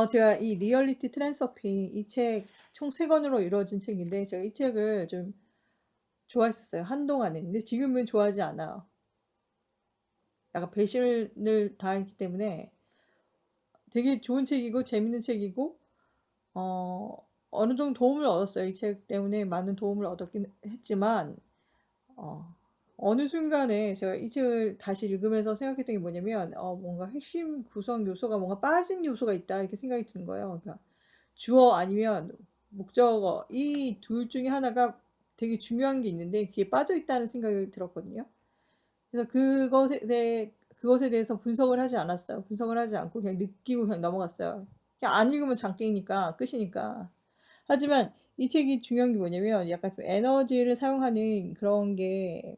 제가 이 리얼리티 트랜서핑 이 책 총 3권으로 이루어진 책인데 제가 이 책을 좀 좋아했었어요, 한동안은. 근데 지금은 좋아하지 않아요. 약간 배신을 당했기 때문에 되게 좋은 책이고 재밌는 책이고 어 어느 정도 도움을 얻었어요. 이 책 때문에 많은 도움을 얻었긴 했지만 어 어느 순간에 제가 이 책을 다시 읽으면서 생각했던 게 뭐냐면 뭔가 핵심 구성 요소가 뭔가 빠진 요소가 있다 이렇게 생각이 드는 거예요. 그러니까 주어 아니면 목적어 이 둘 중에 하나가 되게 중요한 게 있는데 그게 빠져 있다는 생각이 들었거든요. 그래서 그것에 대해서 분석을 하지 않았어요. 분석을 하지 않고 그냥 느끼고 그냥 넘어갔어요. 그냥 안 읽으면 장땡이니까 끝이니까. 하지만 이 책이 중요한 게 뭐냐면 약간 좀 에너지를 사용하는 그런 게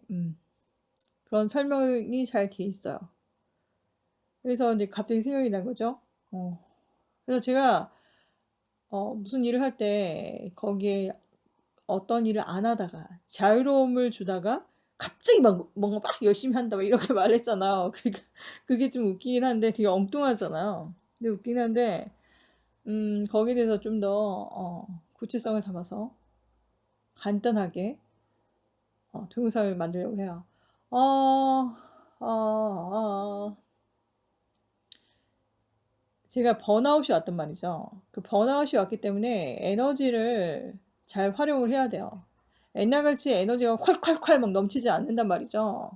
그런 설명이 잘 돼 있어요. 그래서 이제 갑자기 생각이 난 거죠. 그래서 제가 무슨 일을 할 때 거기에 어떤 일을 안 하다가 자유로움을 주다가 갑자기 막 뭔가 막 열심히 한다 막 이렇게 말했잖아요. 그러니까 그게 좀 웃기긴 한데 되게 엉뚱하잖아요. 근데 웃긴 한데 거기에 대해서 좀 더 구체성을 담아서 간단하게 동영상을 만들려고 해요. 어, 어, 어, 제가 번아웃이 왔단 말이죠. 그 번아웃이 왔기 때문에 에너지를 잘 활용을 해야 돼요. 옛날같이 에너지가 콸콸콸 막 넘치지 않는단 말이죠.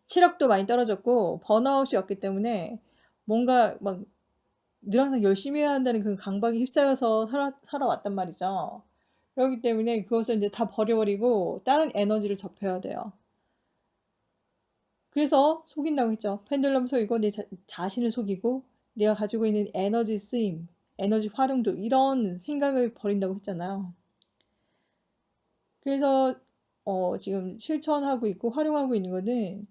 체력도 많이 떨어졌고 번아웃이 왔기 때문에 뭔가 막 늘 항상 열심히 해야 한다는 그 강박에 휩싸여서 살아왔단 말이죠. 그렇기 때문에 그것을 이제 다 버려버리고 다른 에너지를 접해야 돼요. 그래서 속인다고 했죠. 펜듈럼 속이고 내 자신을 속이고 내가 가지고 있는 에너지 쓰임, 에너지 활용도 이런 생각을 버린다고 했잖아요. 그래서 지금 실천하고 있고 활용하고 있는 거는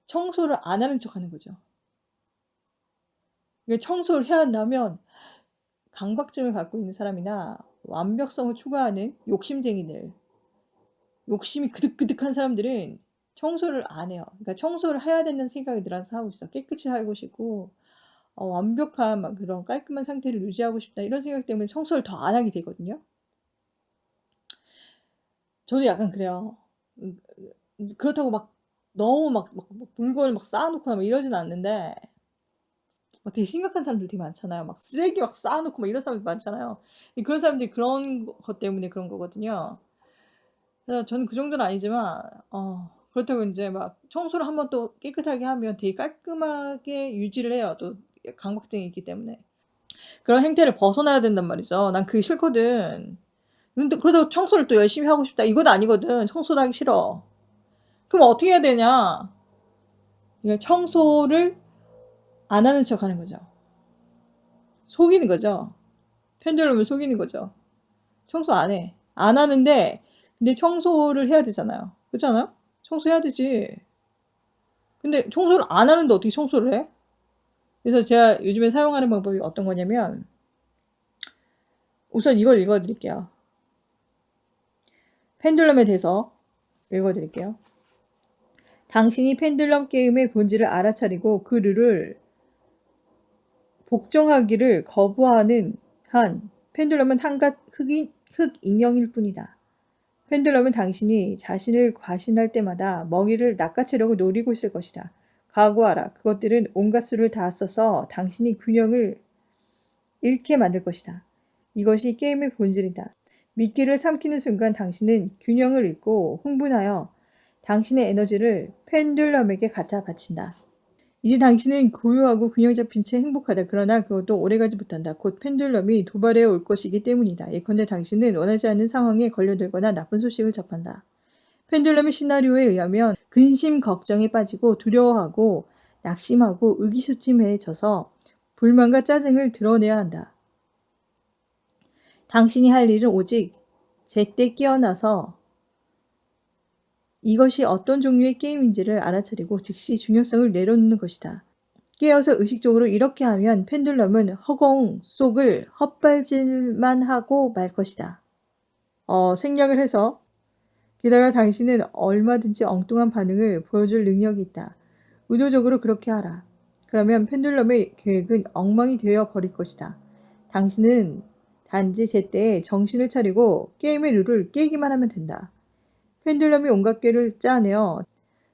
청소를 안 하는 척 하는 거죠. 청소를 해야 한다면 강박증을 갖고 있는 사람이나 완벽성을 추구하는 욕심쟁이들, 욕심이 그득그득한 사람들은 청소를 안 해요. 그러니까 청소를 해야 된다는 생각이 늘어서 하고 있어. 깨끗이 살고 싶고 완벽한 막 그런 깔끔한 상태를 유지하고 싶다 이런 생각 때문에 청소를 더 안 하게 되거든요. 저도 약간 그래요. 그렇다고 막 너무 막 물건을 막 쌓아놓거나 막 이러진 않는데 되게 심각한 사람들 되게 많잖아요. 막 쓰레기 막 쌓아놓고 막 이런 사람들 많잖아요. 그런 사람들이 그런 것 때문에 그런 거거든요. 그래서 저는 그 정도는 아니지만 그렇다고 이제 막 청소를 한번 또 깨끗하게 하면 되게 깔끔하게 유지를 해요. 또 강박증이 있기 때문에. 그런 행태를 벗어나야 된단 말이죠. 난 그게 싫거든. 근데 그러다가 청소를 또 열심히 하고 싶다. 이건 아니거든. 청소도 하기 싫어. 그럼 어떻게 해야 되냐? 청소를 안 하는 척 하는 거죠. 속이는 거죠. 펜듈럼을 속이는 거죠. 청소 안 해. 안 하는데, 근데 청소를 해야 되잖아요. 그렇잖아요? 청소해야 되지. 근데 청소를 안 하는데 어떻게 청소를 해? 그래서 제가 요즘에 사용하는 방법이 어떤 거냐면, 우선 이걸 읽어드릴게요. 펜듈럼에 대해서 읽어드릴게요. 당신이 펜듈럼 게임의 본질을 알아차리고 그 룰을 복종하기를 거부하는 한 펜듈럼은 한갓 흑인형일 뿐이다. 펜듈럼은 당신이 자신을 과신할 때마다 먹이를 낚아채려고 노리고 있을 것이다. 각오하라. 그것들은 온갖 수를 다 써서 당신이 균형을 잃게 만들 것이다. 이것이 게임의 본질이다. 미끼를 삼키는 순간 당신은 균형을 잃고 흥분하여 당신의 에너지를 펜듈럼에게 갖다 바친다. 이제 당신은 고요하고 균형 잡힌 채 행복하다. 그러나 그것도 오래가지 못한다. 곧 펜듈럼이 도발해 올 것이기 때문이다. 예컨대 당신은 원하지 않는 상황에 걸려들거나 나쁜 소식을 접한다. 펜듈럼의 시나리오에 의하면 근심 걱정에 빠지고 두려워하고 낙심하고 의기소침해져서 불만과 짜증을 드러내야 한다. 당신이 할 일은 오직 제때 깨어나서 이것이 어떤 종류의 게임인지를 알아차리고 즉시 중요성을 내려놓는 것이다. 깨어서 의식적으로 이렇게 하면 펜듈럼은 허공 속을 헛발질만 하고 말 것이다. 생략을 해서 게다가 당신은 얼마든지 엉뚱한 반응을 보여줄 능력이 있다. 의도적으로 그렇게 하라. 그러면 펜듈럼의 계획은 엉망이 되어 버릴 것이다. 당신은 단지 제때에 정신을 차리고 게임의 룰을 깨기만 하면 된다. 펜듈럼이 온갖 꾀를 짜내어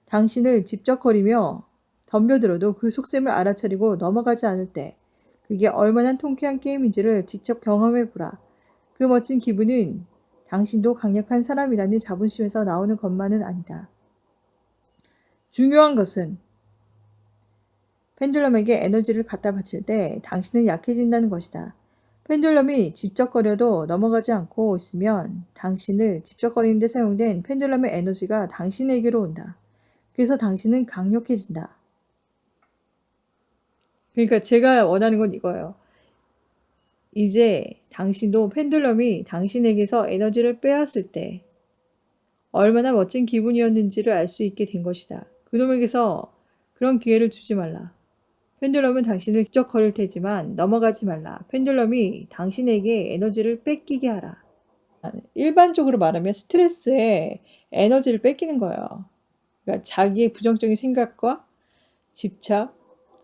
당신을 집적거리며 덤벼들어도 그 속셈을 알아차리고 넘어가지 않을 때 그게 얼마나 통쾌한 게임인지를 직접 경험해보라. 그 멋진 기분은 당신도 강력한 사람이라는 자부심에서 나오는 것만은 아니다. 중요한 것은 펜듈럼에게 에너지를 갖다 바칠 때 당신은 약해진다는 것이다. 펜듈럼이 집적거려도 넘어가지 않고 있으면 당신을 집적거리는 데 사용된 펜듈럼의 에너지가 당신에게로 온다. 그래서 당신은 강력해진다. 그러니까 제가 원하는 건 이거예요. 이제 당신도 펜듈럼이 당신에게서 에너지를 빼앗을 때 얼마나 멋진 기분이었는지를 알 수 있게 된 것이다. 그놈에게서 그런 기회를 주지 말라. 펜듈럼은 당신을 휘적거릴 테지만 넘어가지 말라. 펜듈럼이 당신에게 에너지를 뺏기게 하라. 일반적으로 말하면 스트레스에 에너지를 뺏기는 거예요. 그러니까 자기의 부정적인 생각과 집착,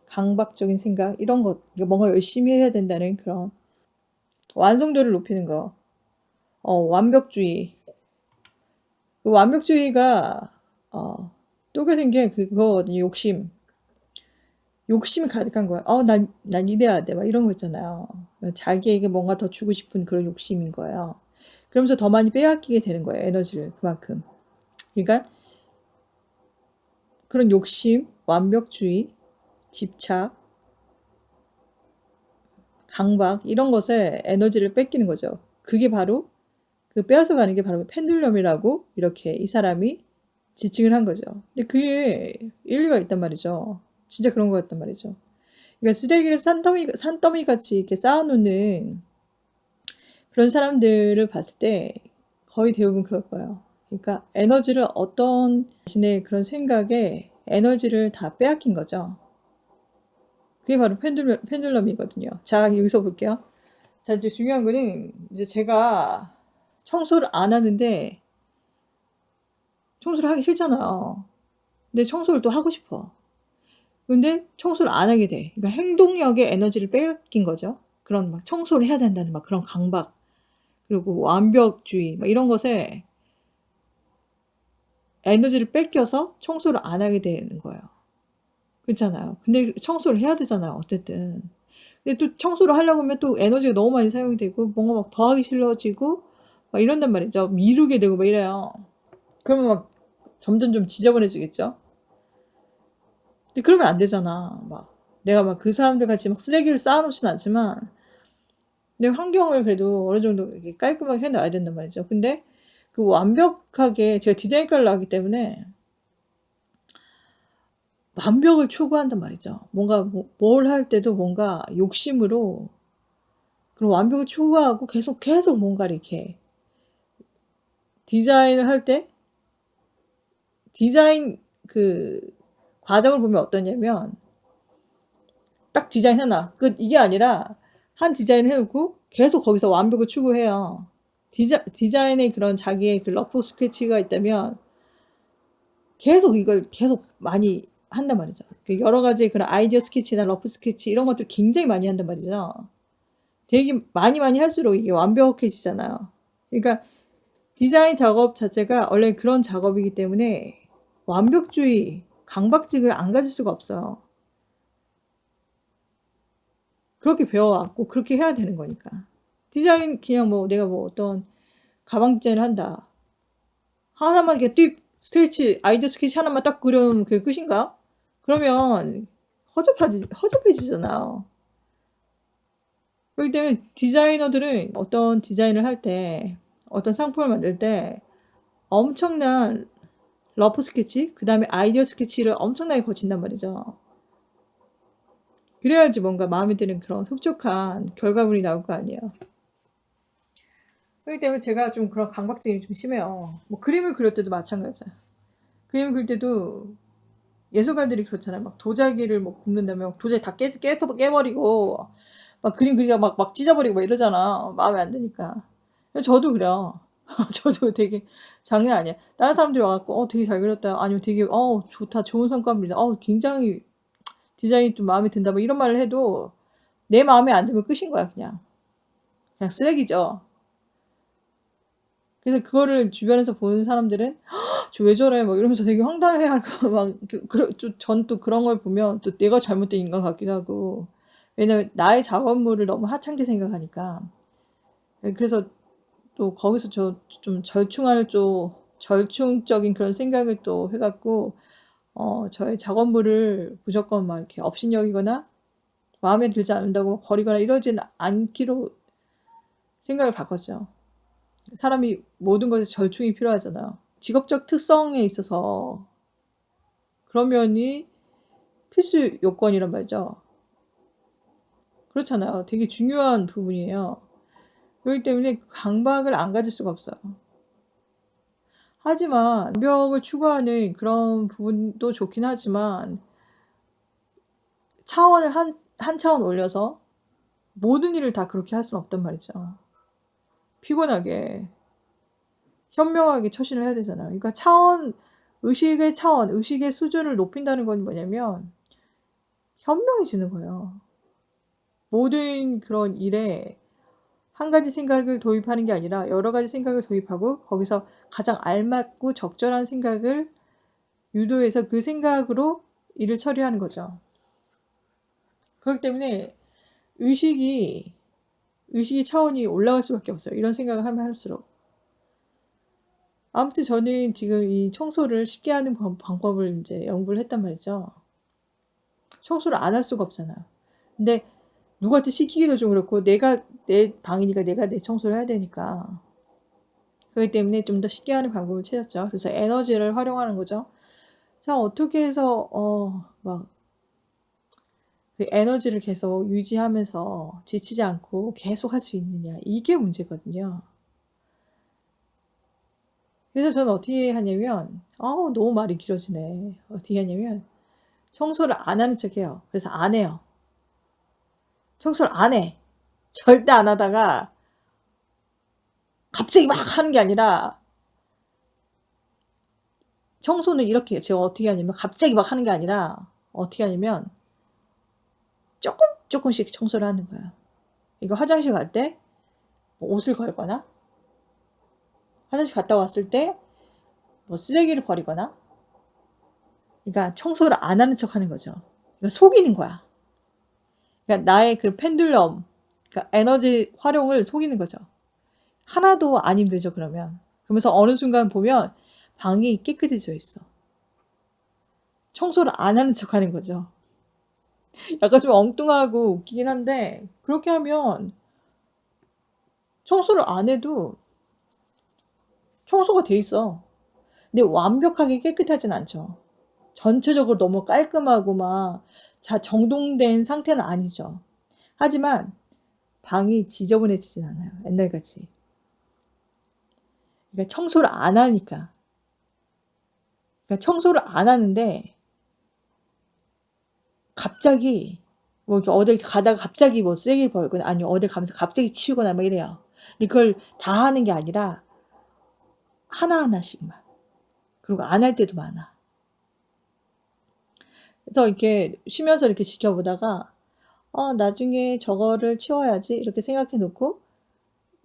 강박적인 생각 이런 것, 뭔가 열심히 해야 된다는 그런 완성도를 높이는 거. 완벽주의. 그 완벽주의가 또게 생긴 그거거든요. 욕심이 가득한 거야. 난 이래야 돼. 막 이런 거 있잖아요. 자기에게 뭔가 더 주고 싶은 그런 욕심인 거예요. 그러면서 더 많이 빼앗기게 되는 거예요. 에너지를 그만큼. 그러니까 그런 욕심, 완벽주의, 집착, 강박 이런 것에 에너지를 뺏기는 거죠. 그게 바로 그 빼앗아가는 게 바로 펜듈럼이라고 이렇게 이 사람이 지칭을 한 거죠. 근데 그게 일리가 있단 말이죠. 진짜 그런 거 같단 말이죠. 그러니까 쓰레기를 산더미 같이 이렇게 쌓아놓는 그런 사람들을 봤을 때 거의 대부분 그럴 거예요. 그러니까 에너지를 어떤 자신의 그런 생각에 에너지를 다 빼앗긴 거죠. 그게 바로 펜듈럼이거든요. 자, 여기서 볼게요. 자, 이제 중요한 거는 이제 제가 청소를 안 하는데 청소를 하기 싫잖아요. 근데 청소를 또 하고 싶어. 근데 청소를 안 하게 돼. 그러니까 행동력에 에너지를 빼앗긴 거죠. 그런 막 청소를 해야 된다는 막 그런 강박, 그리고 완벽주의, 막 이런 것에 에너지를 뺏겨서 청소를 안 하게 되는 거예요. 그렇잖아요. 근데 청소를 해야 되잖아요. 어쨌든. 근데 또 청소를 하려고 하면 또 에너지가 너무 많이 사용이 되고 뭔가 막 더 하기 싫어지고 막 이런단 말이죠. 미루게 되고 막 이래요. 그러면 막 점점 좀 지저분해지겠죠. 근데 그러면 안 되잖아. 막 내가 막 그 사람들 같이 막 쓰레기를 쌓아놓진 않지만 내 환경을 그래도 어느 정도 이렇게 깔끔하게 해놔야 된단 말이죠. 근데 그 완벽하게 제가 디자인과를 나왔기 때문에 완벽을 추구한단 말이죠. 뭔가 뭘 할 때도 뭔가 욕심으로 그런 완벽을 추구하고 계속 뭔가 이렇게 디자인을 할 때 디자인 그 과정을 보면 어떠냐면 딱 디자인 하나 끝 이게 아니라 한 디자인을 해놓고 계속 거기서 완벽을 추구해요. 디자인의 그런 자기의 그 러프 스케치가 있다면 계속 이걸 계속 많이 한단 말이죠. 여러 가지 그런 아이디어 스케치나 러프 스케치 이런 것들 굉장히 많이 한단 말이죠. 되게 많이 할수록 이게 완벽해지잖아요. 그러니까 디자인 작업 자체가 원래 그런 작업이기 때문에 완벽주의, 강박증을 안 가질 수가 없어요. 그렇게 배워왔고 그렇게 해야 되는 거니까. 디자인 그냥 뭐 내가 뭐 어떤 가방 디자인을 한다. 하나만 이렇게 띡 스케치 아이디어 스케치 하나만 딱 그려면 그게 끝인가? 그러면 허접해지잖아요. 그렇기 때문에 디자이너들은 어떤 디자인을 할 때 어떤 상품을 만들 때 엄청난 러프 스케치 그 다음에 아이디어 스케치를 엄청나게 거친단 말이죠. 그래야지 뭔가 마음에 드는 그런 흡족한 결과물이 나올 거 아니에요. 그렇기 때문에 제가 좀 그런 강박증이 좀 심해요. 뭐 그림을 그릴 때도 마찬가지야. 그림을 그릴 때도 예술가들이 그렇잖아요. 막 도자기를 뭐 굽는다면 도자기 다 깨버리고 막 그림 그리다 막 찢어버리고 막 이러잖아. 마음에 안 드니까. 저도 그래요. 저도 되게 장난 아니야. 다른 사람들이 와갖고 되게 잘 그렸다. 아니면 되게 좋다. 좋은 성과물이다. 굉장히 디자인이 좀 마음에 든다 뭐 이런 말을 해도 내 마음에 안 들면 끝인 거야. 그냥 쓰레기죠. 그래서 그거를 주변에서 보는 사람들은 저 왜 저래 막 이러면서 되게 황당해하고 막 전 또 그런 걸 보면 또 내가 잘못된 인간 같기도 하고, 왜냐면 나의 작업물을 너무 하찮게 생각하니까. 그래서 또 거기서 저 좀 절충적인 그런 생각을 또 해갖고 저의 작업물을 무조건 막 이렇게 업신여기거나 마음에 들지 않는다고 버리거나 이러진 않기로 생각을 바꿨죠. 사람이 모든 것에 절충이 필요하잖아요. 직업적 특성에 있어서 그런 면이 필수 요건이란 말이죠. 그렇잖아요. 되게 중요한 부분이에요. 그렇기 때문에 강박을 안 가질 수가 없어요. 하지만 완벽을 추구하는 그런 부분도 좋긴 하지만 차원을 한 차원 올려서 모든 일을 다 그렇게 할 수는 없단 말이죠. 피곤하게 현명하게 처신을 해야 되잖아요. 그러니까 의식의 수준을 높인다는 건 뭐냐면 현명해지는 거예요. 모든 그런 일에 한 가지 생각을 도입하는 게 아니라 여러 가지 생각을 도입하고 거기서 가장 알맞고 적절한 생각을 유도해서 그 생각으로 일을 처리하는 거죠. 그렇기 때문에 의식이 차원이 올라갈 수밖에 없어요. 이런 생각을 하면 할수록. 아무튼 저는 지금 이 청소를 쉽게 하는 방법을 이제 연구를 했단 말이죠. 청소를 안 할 수가 없잖아요. 근데 누구한테 시키기도 좀 그렇고 내 방이니까 내가 내 청소를 해야 되니까. 그렇기 때문에 좀 더 쉽게 하는 방법을 찾았죠. 그래서 에너지를 활용하는 거죠. 자, 어떻게 해서 막 그 에너지를 계속 유지하면서 지치지 않고 계속 할 수 있느냐, 이게 문제거든요. 그래서 저는 어떻게 하냐면 너무 말이 길어지네. 어떻게 하냐면 청소를 안 하는 척 해요. 그래서 안 해요. 청소를 안 해. 절대 안 하다가 갑자기 막 하는 게 아니라, 청소는 이렇게 해요. 제가 어떻게 하냐면 갑자기 막 하는 게 아니라 어떻게 하냐면 조금씩 청소를 하는 거야. 이거 화장실 갈 때 옷을 걸거나 화장실 갔다 왔을 때 뭐 쓰레기를 버리거나, 그러니까 청소를 안 하는 척 하는 거죠. 그러니까 속이는 거야. 그러니까 나의 그 펜듈럼, 그러니까 에너지 활용을 속이는 거죠. 하나도 안 힘들죠, 그러면. 그러면서 어느 순간 보면 방이 깨끗해져 있어. 청소를 안 하는 척 하는 거죠. 약간 좀 엉뚱하고 웃기긴 한데, 그렇게 하면 청소를 안 해도 청소가 돼 있어. 근데 완벽하게 깨끗하진 않죠. 전체적으로 너무 깔끔하고 막 정돈된 상태는 아니죠. 하지만 방이 지저분해지진 않아요. 옛날같이. 그러니까 청소를 안 하니까. 그러니까 청소를 안 하는데 갑자기 뭐 이렇게 어딜 가다가 갑자기 뭐 쓰레기를 버리거나 아니면 어딜 가면서 갑자기 치우거나 막 이래요. 그걸 다 하는 게 아니라 하나하나씩만. 그리고 안 할 때도 많아. 그래서 이렇게 쉬면서 이렇게 지켜보다가 나중에 저거를 치워야지 이렇게 생각해 놓고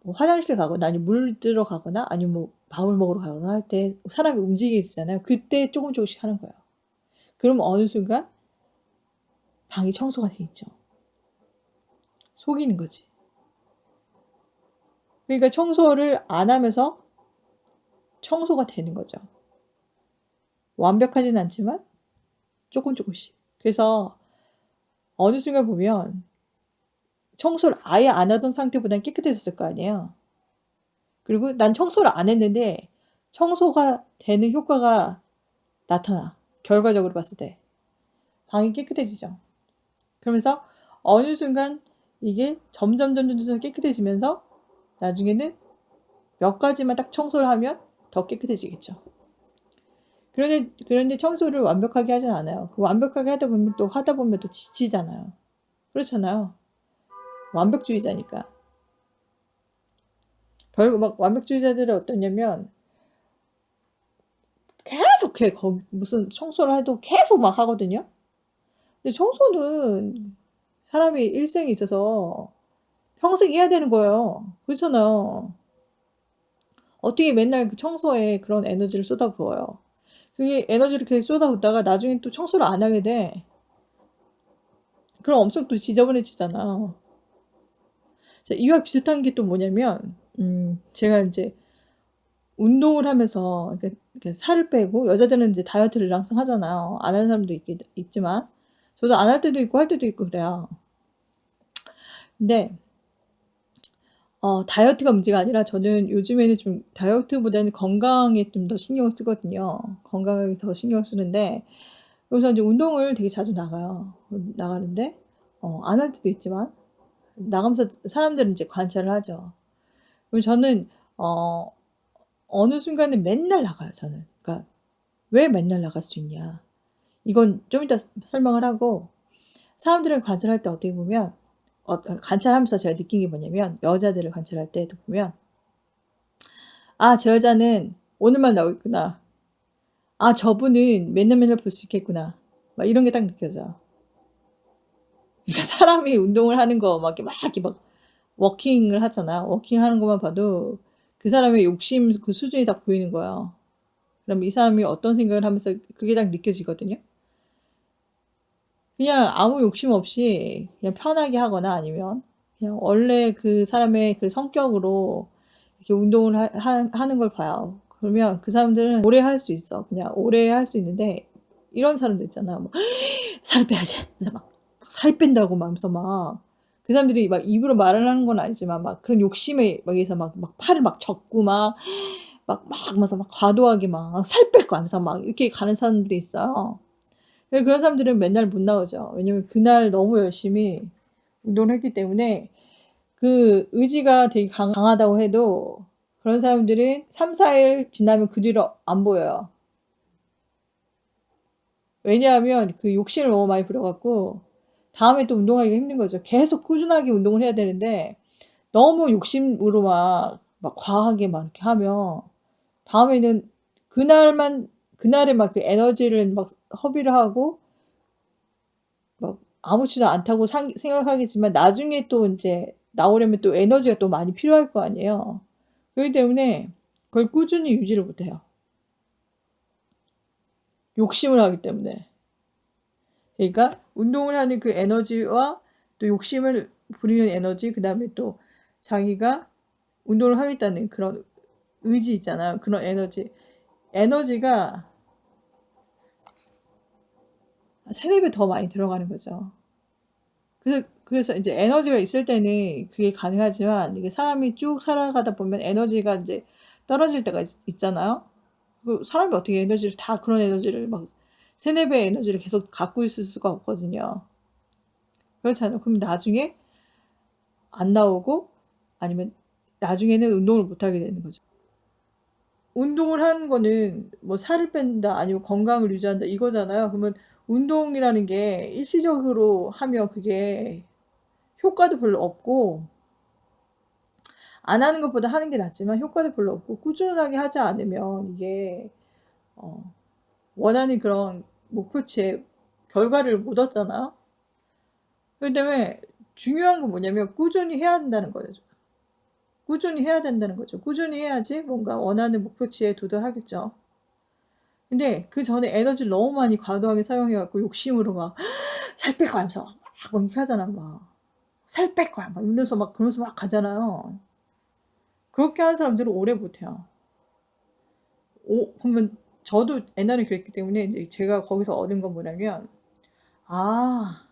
뭐 화장실 가거나 아니면 물 들어 가거나 아니면 뭐 밥을 먹으러 가거나 할 때 사람이 움직이게 되잖아요. 그때 조금씩 하는 거예요. 그럼 어느 순간 방이 청소가 돼 있죠. 속이는 거지. 그러니까 청소를 안 하면서 청소가 되는 거죠. 완벽하진 않지만 조금씩. 그래서 어느 순간 보면 청소를 아예 안 하던 상태보다는 깨끗해졌을 거 아니에요. 그리고 난 청소를 안 했는데 청소가 되는 효과가 나타나. 결과적으로 봤을 때 방이 깨끗해지죠. 그러면서 어느 순간 이게 점점 깨끗해지면서 나중에는 몇 가지만 딱 청소를 하면 더 깨끗해지겠죠. 그런데 청소를 완벽하게 하진 않아요. 그 완벽하게 하다 보면 또 지치잖아요. 그렇잖아요. 완벽주의자니까. 막 완벽주의자들은 어떠냐면 계속 해. 무슨 청소를 해도 계속 막 하거든요. 근데 청소는 사람이 일생에 있어서 평생 해야 되는 거예요. 그렇잖아요. 어떻게 맨날 그 청소에 그런 에너지를 쏟아부어요. 그게 에너지를 계속 쏟아붓다가 나중에 또 청소를 안 하게 돼. 그럼 엄청 또 지저분해지잖아. 자, 이와 비슷한 게 또 뭐냐면, 제가 이제 운동을 하면서 이렇게 살을 빼고, 여자들은 이제 다이어트를 항상 하잖아요. 안 하는 사람도 있지만, 저도 안 할 때도 있고 할 때도 있고 그래요. 근데, 다이어트가 문제가 아니라 저는 요즘에는 좀 다이어트보다는 건강에 좀 더 신경을 쓰거든요. 건강에 더 신경을 쓰는데, 그래서 이제 운동을 되게 자주 나가요. 나가는데, 안 할 때도 있지만, 나가면서 사람들은 이제 관찰을 하죠. 그리고 저는, 어, 어느 순간에 맨날 나가요, 저는. 그러니까, 왜 맨날 나갈 수 있냐. 이건 좀 이따 설명을 하고, 사람들을 관찰할 때 어떻게 보면, 관찰하면서 제가 느낀 게 뭐냐면, 여자들을 관찰할 때도 보면, 아, 저 여자는 오늘만 나오고 있구나. 아, 저분은 맨날 맨날 볼 수 있겠구나. 막 이런 게 딱 느껴져. 그러니까 사람이 운동을 하는 거, 막 워킹을 하잖아. 워킹 하는 것만 봐도 그 사람의 욕심 그 수준이 딱 보이는 거야. 그럼 이 사람이 어떤 생각을 하면서 그게 딱 느껴지거든요. 그냥 아무 욕심 없이 그냥 편하게 하거나 아니면 그냥 원래 그 사람의 그 성격으로 이렇게 운동을 하는 걸 봐요. 그러면 그 사람들은 오래 할 수 있어. 그냥 오래 할 수 있는데 이런 사람들 있잖아. 뭐, 살 빼야지. 그래서 막 살 뺀다고 막 하면서 막 그 사람들이 막 입으로 말을 하는 건 아니지만 막 그런 욕심에 막 의해서 막 팔을 막 젓고 막 하면서 막 과도하게 막 살 뺄 거 하면서 막 이렇게 가는 사람들이 있어요. 그런 사람들은 맨날 못 나오죠. 왜냐면 그날 너무 열심히 운동을 했기 때문에 그 의지가 되게 강하다고 해도 그런 사람들은 3, 4일 지나면 그 뒤로 안 보여요. 왜냐하면 그 욕심을 너무 많이 부려갖고 다음에 또 운동하기가 힘든 거죠. 계속 꾸준하게 운동을 해야 되는데 너무 욕심으로 막 과하게 막 이렇게 하면 다음에는 그날에 막 그 에너지를 막 허비를 하고 막 아무렇지도 않다고 생각하겠지만 나중에 또 이제 나오려면 또 에너지가 또 많이 필요할 거 아니에요. 그렇기 때문에 그걸 꾸준히 유지를 못해요. 욕심을 하기 때문에. 그러니까 운동을 하는 그 에너지와 또 욕심을 부리는 에너지, 그 다음에 또 자기가 운동을 하겠다는 그런 의지 있잖아요. 그런 에너지. 에너지가 3-4배 더 많이 들어가는 거죠. 그래서 이제 에너지가 있을 때는 그게 가능하지만 이게 사람이 쭉 살아가다 보면 에너지가 이제 떨어질 때가 있잖아요. 그 사람이 어떻게 에너지를 다 그런 에너지를 막 3-4배의 에너지를 계속 갖고 있을 수가 없거든요. 그렇잖아요. 그럼 나중에 안 나오고 아니면 나중에는 운동을 못 하게 되는 거죠. 운동을 하는 거는 뭐 살을 뺀다 아니면 건강을 유지한다 이거잖아요. 그러면 운동이라는 게 일시적으로 하면 그게 효과도 별로 없고 안 하는 것보다 하는 게 낫지만 효과도 별로 없고 꾸준하게 하지 않으면 이게 원하는 그런 목표치에 결과를 못 얻잖아요. 그렇기 때문에 중요한 건 뭐냐면 꾸준히 해야 한다는 거죠. 꾸준히 해야 된다는 거죠. 꾸준히 해야지 뭔가 원하는 목표치에 도달하겠죠. 근데 그 전에 에너지를 너무 많이 과도하게 사용해갖고 욕심으로 막 살 뺄 거야 하면서 막 이렇게 하잖아. 막 살 뺄 거야 막 이러면서 막 그러면서 막 가잖아요. 그렇게 하는 사람들은 오래 못해요. 그러면 저도 옛날에 그랬기 때문에 이제 제가 거기서 얻은 건 뭐냐면, 아,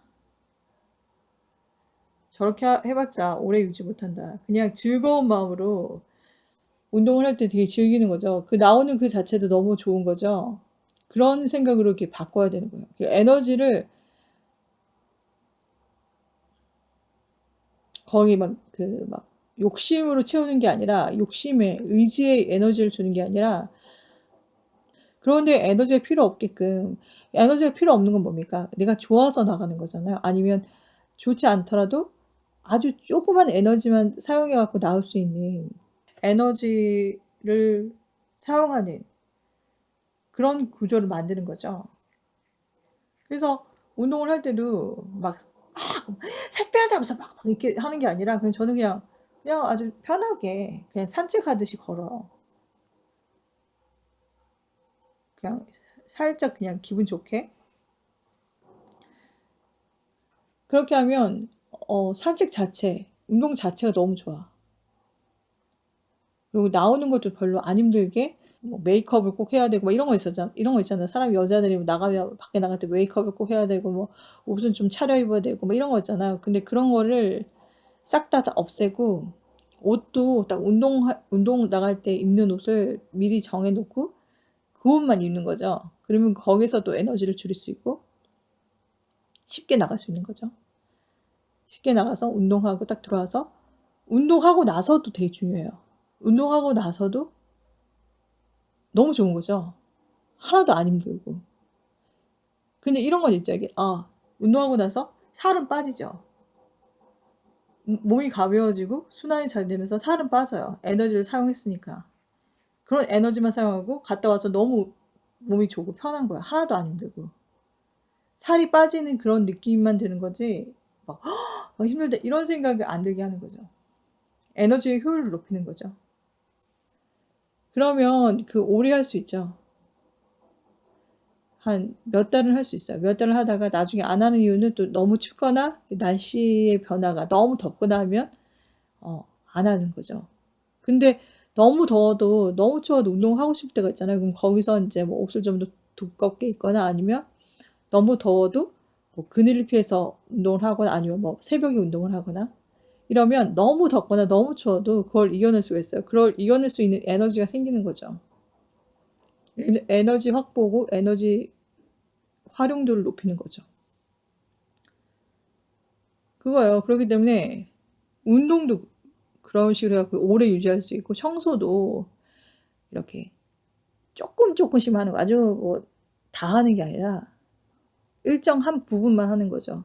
저렇게 해봤자 오래 유지 못한다. 그냥 즐거운 마음으로 운동을 할 때 되게 즐기는 거죠. 그 나오는 그 자체도 너무 좋은 거죠. 그런 생각으로 이렇게 바꿔야 되는 거예요. 그 에너지를 거기 막 욕심으로 채우는 게 아니라 욕심에 의지에 에너지를 주는 게 아니라 그런데 에너지가 필요 없게끔 에너지가 필요 없는 건 뭡니까? 내가 좋아서 나가는 거잖아요. 아니면 좋지 않더라도 아주 조그만 에너지만 사용해 갖고 나올 수 있는 에너지를 사용하는 그런 구조를 만드는 거죠. 그래서 운동을 할 때도 막 살 빼야하면서 막 이렇게 하는 게 아니라 그냥 저는 그냥 아주 편하게 그냥 산책하듯이 걸어요. 그냥 살짝 그냥 기분 좋게. 그렇게 하면 산책 자체, 운동 자체가 너무 좋아. 그리고 나오는 것도 별로 안 힘들게 뭐 메이크업을 꼭 해야 되고 막 이런 거 있잖아. 사람 여자들이 뭐 나가면 밖에 나갈 때 메이크업을 꼭 해야 되고 뭐 옷은 좀 차려입어야 되고 뭐 이런 거 있잖아요. 근데 그런 거를 싹 다 없애고 옷도 딱 운동 나갈 때 입는 옷을 미리 정해 놓고 그 옷만 입는 거죠. 그러면 거기서 또 에너지를 줄일 수 있고 쉽게 나갈 수 있는 거죠. 쉽게 나가서 운동하고 딱 들어와서 운동하고 나서도 되게 중요해요. 운동하고 나서도 너무 좋은 거죠. 하나도 안 힘들고. 근데 이런 건 있죠. 이게 운동하고 나서 살은 빠지죠. 몸이 가벼워지고 순환이 잘 되면서 살은 빠져요. 에너지를 사용했으니까. 그런 에너지만 사용하고 갔다 와서 너무 몸이 좋고 편한 거야. 하나도 안 힘들고. 살이 빠지는 그런 느낌만 드는 거지 막 힘들다 이런 생각이 안 들게 하는 거죠. 에너지의 효율을 높이는 거죠. 그러면 오래 할 수 있죠. 한 몇 달은 할 수 있어요. 몇 달을 하다가 나중에 안 하는 이유는 또 너무 춥거나 날씨의 변화가 너무 덥거나 하면 안 하는 거죠. 근데 너무 더워도 너무 추워도 운동하고 싶을 때가 있잖아요. 그럼 거기서 이제 뭐 옷을 좀 더 두껍게 입거나 아니면 너무 더워도 뭐 그늘을 피해서 운동을 하거나 아니면 뭐 새벽에 운동을 하거나 이러면 너무 덥거나 너무 추워도 그걸 이겨낼 수가 있어요. 그걸 이겨낼 수 있는 에너지가 생기는 거죠. 에너지 확보고 에너지 활용도를 높이는 거죠. 그거예요. 그렇기 때문에 운동도 그런 식으로 해갖고 오래 유지할 수 있고 청소도 이렇게 조금씩 하는 거 아주 뭐 다 하는 게 아니라 일정 한 부분만 하는 거죠.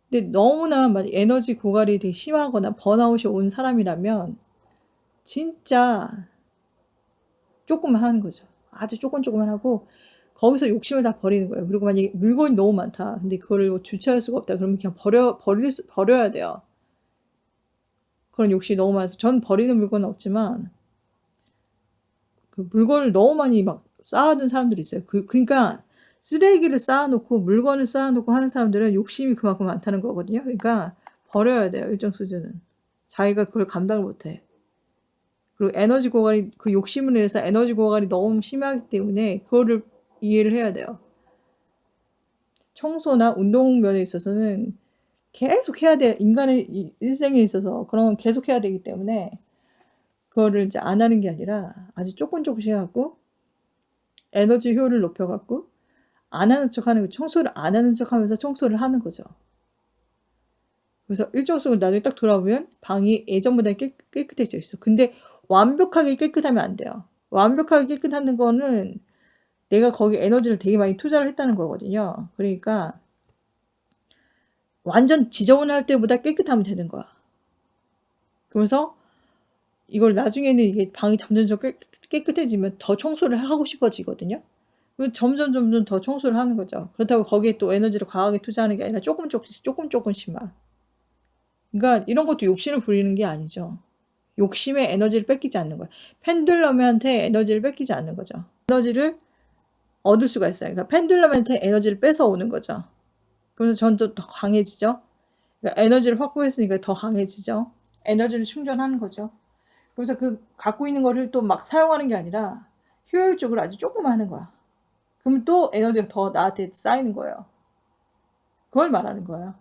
근데 너무나 막 에너지 고갈이 되게 심하거나 번아웃이 온 사람이라면 진짜 조금만 하는 거죠. 아주 조금만 하고 거기서 욕심을 다 버리는 거예요. 그리고 만약에 물건이 너무 많다. 근데 그거를 뭐 주차할 수가 없다. 그러면 그냥 버려야 돼요. 그런 욕심이 너무 많아서 전 버리는 물건은 없지만 그 물건을 너무 많이 막 쌓아둔 사람들이 있어요. 그러니까 쓰레기를 쌓아놓고 물건을 쌓아놓고 하는 사람들은 욕심이 그만큼 많다는 거거든요. 그러니까 버려야 돼요. 일정 수준은. 자기가 그걸 감당을 못해. 그리고 에너지 고갈이 그 욕심을 내서 에너지 고갈이 너무 심하기 때문에 그거를 이해를 해야 돼요. 청소나 운동 면에 있어서는 계속 해야 돼요. 인간의 일생에 있어서 그런 건 계속 해야 되기 때문에 그거를 이제 안 하는 게 아니라 아주 조금씩 해갖고 에너지 효율을 높여갖고 안 하는 척 하는 거, 청소를 안 하는 척 하면서 청소를 하는 거죠. 그래서 일정 수준 나중에 딱 돌아보면 방이 예전보다 깨끗해져 있어. 근데 완벽하게 깨끗하면 안 돼요. 완벽하게 깨끗하는 거는 내가 거기 에너지를 되게 많이 투자를 했다는 거거든요. 그러니까 완전 지저분할 때보다 깨끗하면 되는 거야. 그래서 이걸 나중에는 이게 방이 점점 깨끗해지면 더 청소를 하고 싶어지거든요. 점점 더 청소를 하는 거죠. 그렇다고 거기에 또 에너지를 과하게 투자하는 게 아니라 조금씩만. 그러니까 이런 것도 욕심을 부리는 게 아니죠. 욕심에 에너지를 뺏기지 않는 거예요. 펜듈럼한테 에너지를 뺏기지 않는 거죠. 에너지를 얻을 수가 있어요. 그러니까 펜듈럼한테 에너지를 뺏어 오는 거죠. 그러면서 전도 더 강해지죠. 그러니까 에너지를 확보했으니까 더 강해지죠. 에너지를 충전하는 거죠. 그래서 그 갖고 있는 거를 또 막 사용하는 게 아니라 효율적으로 아주 조금만 하는 거야. 그럼 또 에너지가 더 나한테 쌓이는 거예요. 그걸 말하는 거예요.